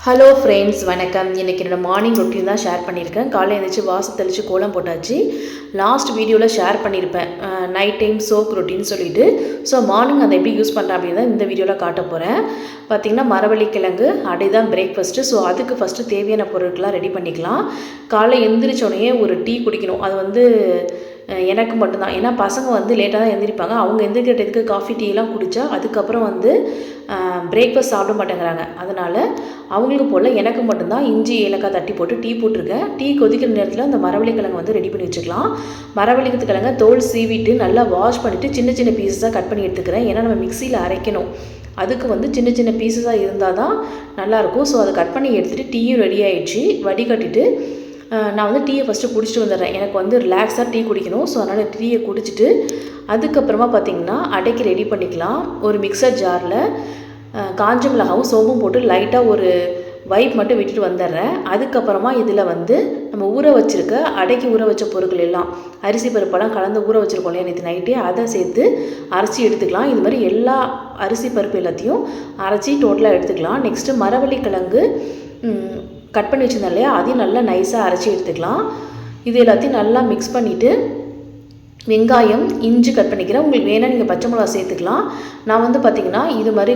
Hello friends, வணக்கம். இன்றைக்கி என்னோடய மார்னிங் ரொட்டீன் தான் ஷேர் பண்ணியிருக்கேன். காலையில் எழுந்திரிச்சு வாசல் தெளித்து கோலம் போட்டாச்சு. லாஸ்ட் வீடியோவில் ஷேர் பண்ணியிருப்பேன் நைட் டைம் சோக் ரொட்டீன் சொல்லிவிட்டு. ஸோ மார்னிங் அதை எப்படி யூஸ் பண்ணுறேன் அப்படின்னு தான் இந்த வீடியோவில் காட்ட போகிறேன். பார்த்திங்கன்னா மரவள்ளிக்கிழங்கு அடை தான் பிரேக்ஃபாஸ்ட்டு. ஸோ அதுக்கு ஃபஸ்ட்டு தேவையான பொருட்கள்லாம் ரெடி பண்ணிக்கலாம். காலைல எழுந்திரிச்சோடனே ஒரு டீ குடிக்கணும். அது எனக்கு மட்டும்தான். ஏன்னா பசங்க லேட்டாக தான் எழுந்திரிப்பாங்க. அவங்க எந்திரிக்கிறதுக்கு காஃபி டீலாம் குடித்தா அதுக்கப்புறம் பிரேக்ஃபாஸ்ட் சாப்பிட மாட்டேங்கிறாங்க. அதனால் அவங்களுக்கு போல் எனக்கு மட்டும்தான் இஞ்சி ஏலக்காய் தட்டி போட்டு டீ போட்டிருக்கேன். டீ கொதிக்கிற நேரத்தில் அந்த மரவள்ளிக்கிழங்கு ரெடி பண்ணி வச்சுக்கலாம். மரவள்ளிக்கிழங்க தோல் சீவிட்டு நல்லா வாஷ் பண்ணிவிட்டு சின்ன சின்ன பீஸஸாக கட் பண்ணி எடுத்துக்கிறேன். ஏன்னா நம்ம மிக்சியில் அரைக்கணும். அதுக்கு சின்ன சின்ன பீஸஸாக இருந்தால் தான் நல்லாயிருக்கும். ஸோ அதை கட் பண்ணி எடுத்துகிட்டு டீயும் ரெடி ஆகிடுச்சு. வடிகட்டிட்டு நான் டீயை ஃபஸ்ட்டு குடிச்சிட்டு வந்துடுறேன். எனக்கு ரிலாக்ஸாக டீ குடிக்கணும். ஸோ அதனால் டீயை குடிச்சிட்டு அதுக்கப்புறமா பார்த்திங்கன்னா அடைக்கு ரெடி பண்ணிக்கலாம். ஒரு மிக்சர் ஜாரில் காஞ்ச மிளகாவும் சோம்பும் போட்டு லைட்டாக ஒரு வைப் மட்டும் விட்டுட்டு வந்துடுறேன். அதுக்கப்புறமா இதில் நம்ம ஊற வச்சுருக்க அடைக்கு ஊற வச்ச பொருட்கள் எல்லாம் அரிசி பருப்பெல்லாம் கலந்து ஊற வச்சுருக்கோம் இல்லையா நேற்று நைட்டே, அதை சேர்த்து அரைச்சி எடுத்துக்கலாம். இது மாதிரி எல்லா அரிசி பருப்பு எல்லாத்தையும் அரைச்சி டோட்டலாக எடுத்துக்கலாம். நெக்ஸ்ட்டு மரவள்ளிக்கிழங்கு கட் பண்ணி வச்சுருந்தேன் இல்லையா, அதையும் நல்லா நைஸாக அரைச்சி எடுத்துக்கலாம். இது எல்லாத்தையும் நல்லா மிக்ஸ் பண்ணிவிட்டு வெங்காயம் இஞ்சி கட் பண்ணிக்கிறேன். உங்களுக்கு வேணால் நீங்கள் பச்சை மிளகா சேர்த்துக்கலாம். நான் பார்த்திங்கன்னா இது மாதிரி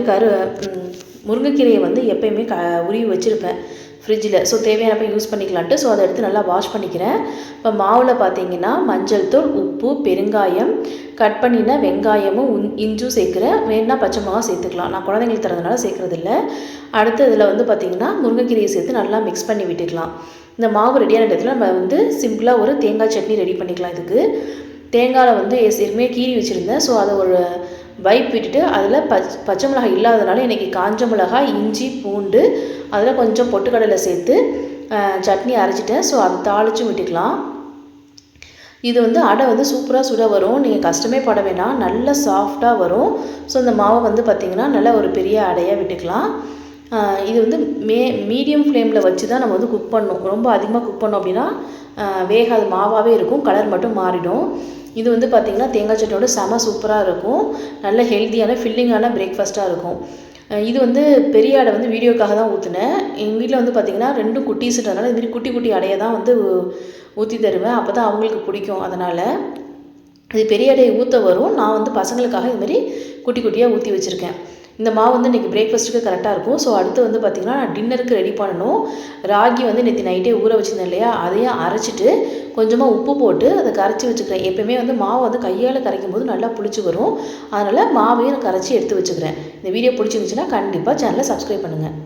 முருங்கைக்கீரையை எப்போயுமே உருவி வச்சுருப்பேன் ஃப்ரிட்ஜில். ஸோ தேவையானப்போ யூஸ் பண்ணிக்கலான்ட்டு அதை எடுத்து நல்லா வாஷ் பண்ணிக்கிறேன். இப்போ மாவில் பார்த்திங்கன்னா மஞ்சள் தூள், உப்பு, பெருங்காயம், கட் பண்ணின வெங்காயமும் இஞ்சும் சேர்க்குறேன். வேணா பச்சை மிளகா சேர்த்துக்கலாம். நான் குழந்தைங்களுக்கு தரதுனால சேர்க்குறதில்ல. அடுத்து இதில் பார்த்திங்கன்னா முருங்கைக்கீரையை சேர்த்து நல்லா மிக்ஸ் பண்ணி விட்டுக்கலாம். இந்த மாவு ரெடியான இடத்துல நம்ம சிம்பிளாக ஒரு தேங்காய் சட்னி ரெடி பண்ணிக்கலாம். இதுக்கு தேங்காயில் ஏற்கனவே கீறி வச்சுருந்தேன். ஸோ அதை ஒரு வைப் விட்டுட்டு அதில் பச்சை மிளகாய் இல்லாதனால இன்றைக்கி காஞ்ச மிளகாய், இஞ்சி, பூண்டு, அதில் கொஞ்சம் பொட்டுக்கடலை சேர்த்து சட்னி அரைச்சிட்டேன். ஸோ அதை தாளிச்சும் விட்டுக்கலாம். இது அடை சூப்பராக சுட வரும். நீங்கள் கஷ்டமே பட வேணாம், நல்லா சாஃப்டாக வரும். ஸோ இந்த மாவை பார்த்திங்கன்னா நல்லா ஒரு பெரிய அடையாக விட்டுக்கலாம். இது மீடியம் ஃப்ளேமில் வச்சு தான் நம்ம குக் பண்ணணும். ரொம்ப அதிகமாக குக் பண்ணோம் அப்படின்னா வேகாத மாவாகவே இருக்கும், கலர் மட்டும் மாறிடும். இது பார்த்திங்கன்னா தேங்காய் சட்னியோட செம சூப்பராக இருக்கும். நல்ல ஹெல்த்தியான ஃபில்லிங்கான பிரேக்ஃபாஸ்ட்டாக இருக்கும். இது பெரிய அடை வீடியோக்காக தான் ஊற்றுனேன். எங்கள் வீட்டில் பார்த்திங்கன்னா 2 குட்டீஸுன்றதுனால இதுமாரி குட்டி குட்டி அடையை தான் ஊற்றி தருவேன். அப்போ தான் அவங்களுக்கு பிடிக்கும். அதனால் இது பெரிய அடையை ஊற்ற வரும். நான் பசங்களுக்காக இதுமாரி குட்டி குட்டியாக ஊற்றி வச்சுருக்கேன். இந்த மாவு இன்றைக்கி பிரேக்ஃபாஸ்ட்டுக்கு கரெக்டாக இருக்கும். ஸோ அடுத்து பார்த்திங்கன்னா டின்னருக்கு ரெடி பண்ணணும். ராகி நேற்று நைட்டே ஊற வச்சுருந்தேன் இல்லையா, அதையும் அரைச்சிட்டு கொஞ்சமாக உப்பு போட்டு அதை கரைச்சி வச்சுக்கிறேன். எப்போயுமே மாவு கையால் கரைக்கும் போது நல்லா புளிச்சு வரும். அதனால் மாவையும் கரைச்சி எடுத்து வச்சுக்கிறேன். இந்த வீடியோ பிடிச்சிருந்துச்சுன்னா கண்டிப்பாக சேனலை சப்ஸ்கிரைப் பண்ணுங்கள்.